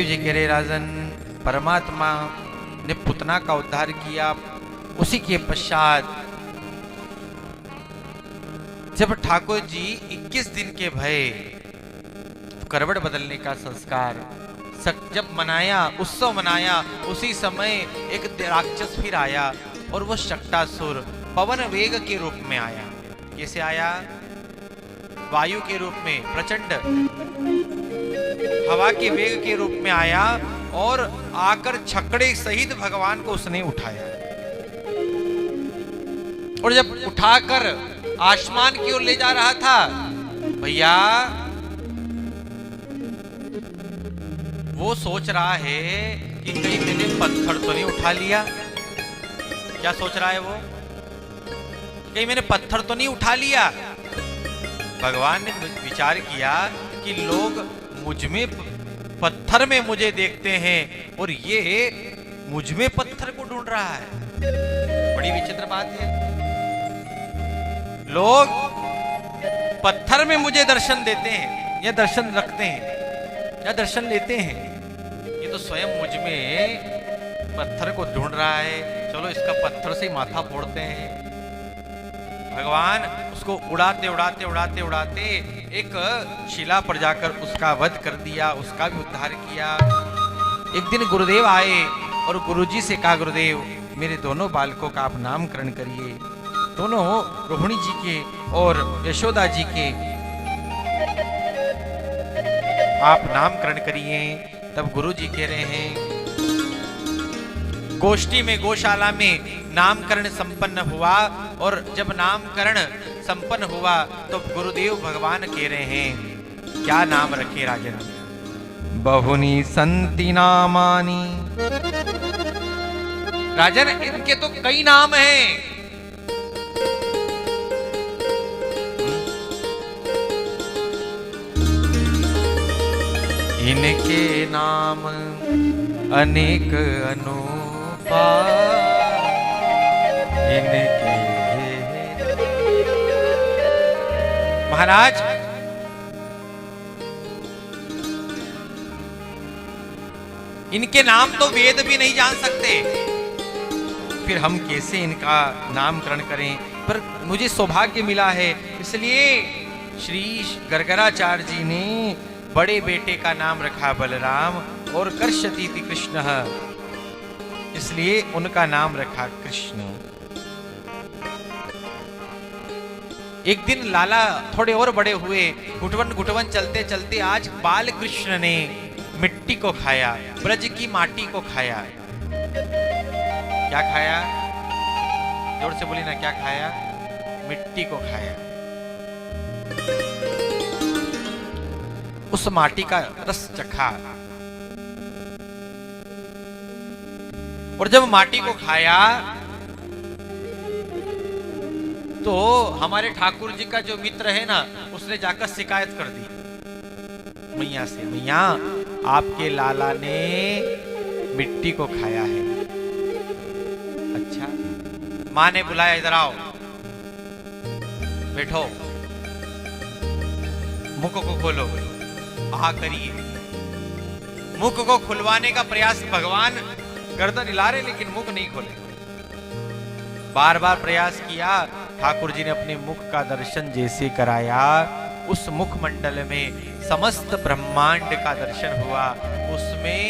सुखदेव जी कह रहे राजन, परमात्मा ने पुतना का उद्धार किया। उसी के पश्चात जब ठाकुर जी 21 दिन के भय करवट बदलने का संस्कार जब मनाया, उत्सव मनाया, उसी समय एक राक्षस फिर आया और वो शक्टासुर पवन वेग के रूप में आया। कैसे आया? वायु के रूप में, प्रचंड हवा के वेग के रूप में आया और आकर छकड़े सहित भगवान को उसने उठाया। और जब उठाकर आसमान की ओर ले जा रहा था, भैया वो सोच रहा है कि कहीं मैंने पत्थर तो नहीं उठा लिया। क्या सोच रहा है वो? कहीं मैंने पत्थर तो नहीं उठा लिया। भगवान ने विचार किया कि लोग मुझ में पत्थर में मुझे देखते हैं और ये मुझ में पत्थर को ढूंढ रहा है। बड़ी विचित्र बात है। लोग पत्थर में मुझे दर्शन देते हैं या दर्शन रखते हैं या दर्शन लेते हैं, ये तो स्वयं मुझ में पत्थर को ढूंढ रहा है। चलो इसका पत्थर से माथा फोड़ते हैं। भगवान उसको उड़ाते उड़ाते उड़ाते उड़ाते एक शिला पर जाकर उसका वध कर दिया, उसका भी उद्धार किया। एक दिन गुरुदेव आए और गुरुजी से कहा, गुरुदेव मेरे दोनों बालकों का आप नामकरण करिए। दोनों रोहिणी जी के और यशोदा जी के आप नामकरण करिए। तब गुरुजी कह रहे हैं, गोष्ठी में, गौशाला में नामकरण संपन्न हुआ और जब नामकरण संपन्न हुआ तो गुरुदेव भगवान कह रहे हैं, क्या नाम रखे राजन? बहुनी संति नामानी। राजन इनके तो कई नाम हैं। इनके नाम अनेक अनुपा, इनके महाराज इनके नाम तो वेद भी नहीं जान सकते, फिर हम कैसे इनका नामकरण करें? पर मुझे सौभाग्य मिला है, इसलिए श्री गर्गराचार्य जी ने बड़े बेटे का नाम रखा बलराम और कर्षतीति कृष्ण, इसलिए उनका नाम रखा कृष्ण। एक दिन लाला थोड़े और बड़े हुए, घुटवन घुटवन चलते चलते आज बाल कृष्ण ने मिट्टी को खाया, ब्रज की माटी को खाया। क्या खाया? जोर से बोली ना, क्या खाया? मिट्टी को खाया। उस माटी का रस चखा और जब माटी को खाया तो हमारे ठाकुर जी का जो मित्र है ना, उसने जाकर शिकायत कर दी मैया से, मैया आपके लाला ने मिट्टी को खाया है। अच्छा, मां ने बुलाया, इधर आओ, बैठो, मुख को खोलो, आहा करिए। मुख को खुलवाने का प्रयास, भगवान गर्दन हिला रहे लेकिन मुख नहीं खोले। बार बार प्रयास किया, ठाकुर जी ने अपने मुख का दर्शन जैसे कराया, उस मुख मंडल में समस्त ब्रह्मांड का दर्शन हुआ, उसमें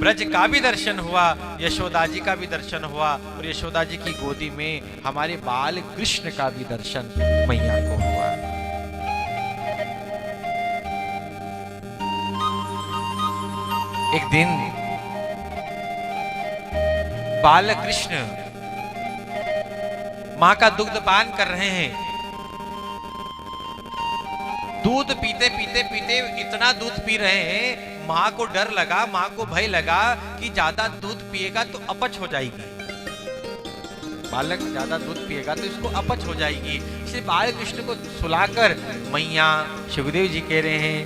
ब्रज का भी दर्शन हुआ, यशोदा जी का भी दर्शन हुआ और यशोदा जी की गोदी में हमारे बाल कृष्ण का भी दर्शन मैया को हुआ। एक दिन बाल कृष्ण मां का दुग्ध पान कर रहे हैं। दूध पीते पीते पीते इतना दूध पी रहे हैं, मां को डर लगा, मां को भय लगा कि ज्यादा दूध पिएगा तो अपच हो जाएगी। बालक ज्यादा दूध पिएगा तो इसको अपच हो जाएगी। इसलिए बाल कृष्ण को सुलाकर मैया सुखदेव जी कह रहे हैं,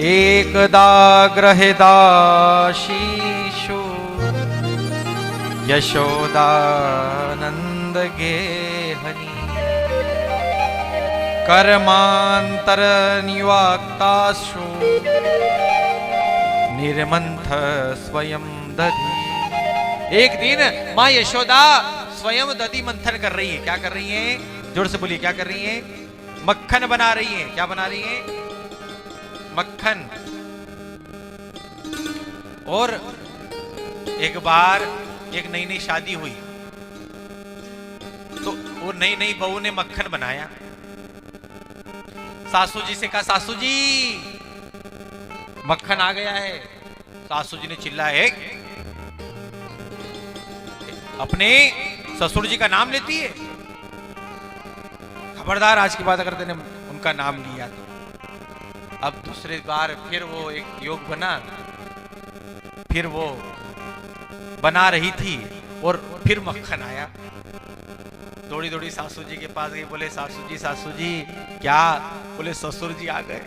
एकदा गृहदा शीशो यशोदानंद गेहनी कर्मांतर निवाक्ताशु निर्मंथ स्वयं दधी। एक दिन माँ यशोदा स्वयं दधी मंथन कर रही है। क्या कर रही है? जोर से बोलिए, क्या कर रही है? मक्खन बना रही है। क्या बना रही है? मक्खन। और एक बार एक नई नई शादी हुई तो वो नई नई बहू ने मक्खन बनाया। सासू जी से कहा, सासू जी मक्खन आ गया है। सासू जी ने चिल्लाया, अपने ससुर जी का नाम लेती है? खबरदार, आज की बात अगर तेने उनका नाम लिया तो। अब दूसरी बार फिर वो एक योग बना, फिर वो बना रही थी और फिर मक्खन आया। दौड़ी दौड़ी सासू जी के पास गई, बोले सासू जी क्या? बोले ससुर जी आ गए।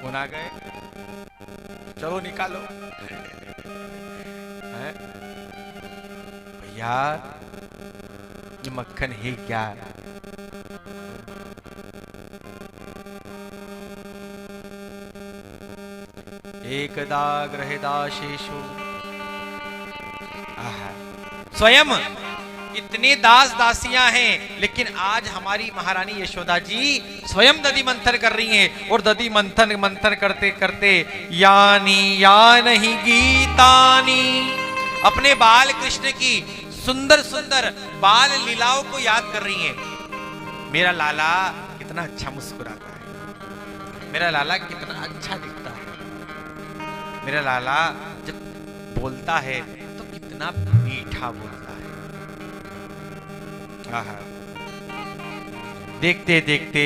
कौन आ गए? चलो निकालो। भैया ये मक्खन है क्या? एकदा गृहदाशेषु। स्वयं इतने दास दासियां हैं, लेकिन आज हमारी महारानी यशोदा जी स्वयं दधी मंथन कर रही हैं। और दधी मंथन मंथन करते करते यानी या नहीं गीतानी, अपने बाल कृष्ण की सुंदर सुंदर बाल लीलाओं को याद कर रही हैं। मेरा लाला कितना अच्छा मुस्कुराता है, मेरा लाला कितना अच्छा दिखता है, मेरा लाला जब बोलता है तो कितना मीठा बोलता है। आहा। देखते देखते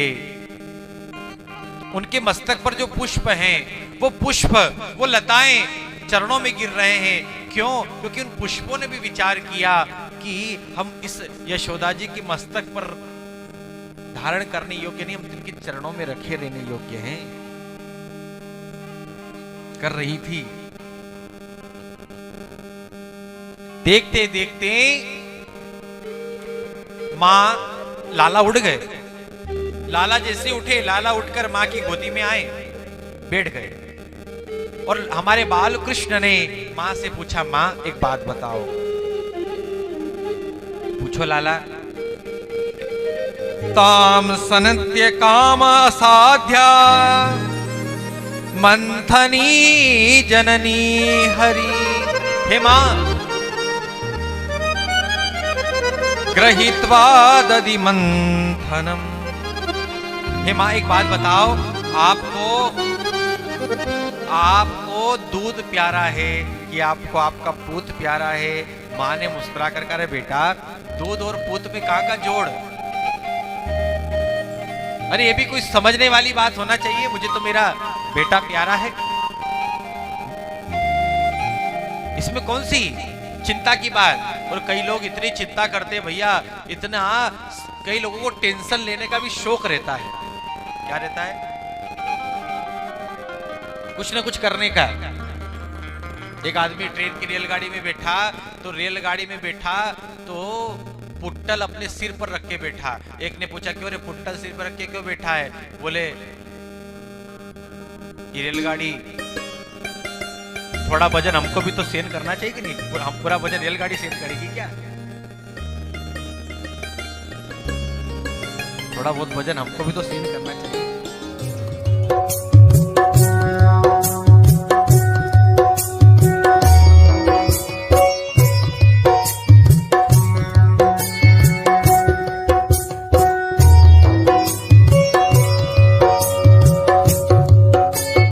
उनके मस्तक पर जो पुष्प हैं, वो पुष्प, वो लताएं चरणों में गिर रहे हैं। क्यों? क्योंकि उन पुष्पों ने भी विचार किया कि हम इस यशोदा जी के मस्तक पर धारण करने योग्य नहीं, हम इनके चरणों में रखे रहने योग्य हैं। कर रही थी। देखते देखते मां लाला उठ गए। लाला जैसे उठे, लाला उठकर मां की गोदी में आए, बैठ गए। और हमारे बाल कृष्ण ने मां से पूछा, मां एक बात बताओ। पूछो लाला। ताम सनत्य काम असाध्या मंथनी जननी हरि। हे मां, गृहीत्वा दधि मंथनम। हे मां एक बात बताओ, आपको दूध प्यारा है कि आपको आपका पूत प्यारा है? मां ने मुस्कुरा कर कहा, बेटा दूध और पूत में कहां का जोड़? अरे ये भी कोई समझने वाली बात होना चाहिए। मुझे तो मेरा बेटा प्यारा है, इसमें कौन सी चिंता की बात? और कई लोग इतनी चिंता करते भैया, इतना कई लोगों को टेंशन लेने का भी शौक रहता है। क्या रहता है? कुछ ना कुछ करने का। एक आदमी ट्रेन की रेलगाड़ी में बैठा, तो रेलगाड़ी में बैठा तो पुट्टल अपने सिर पर रख के बैठा। एक ने पूछा, क्यों रे पुट्टल सिर पर रख के क्यों बैठा है? बोले ये रेलगाड़ी, थोड़ा वजन हमको भी तो सहन करना चाहिए कि नहीं? हम पूरा वजन रेलगाड़ी सहन करेगी क्या? थोड़ा बहुत वजन हमको भी तो सहन करना चाहिए।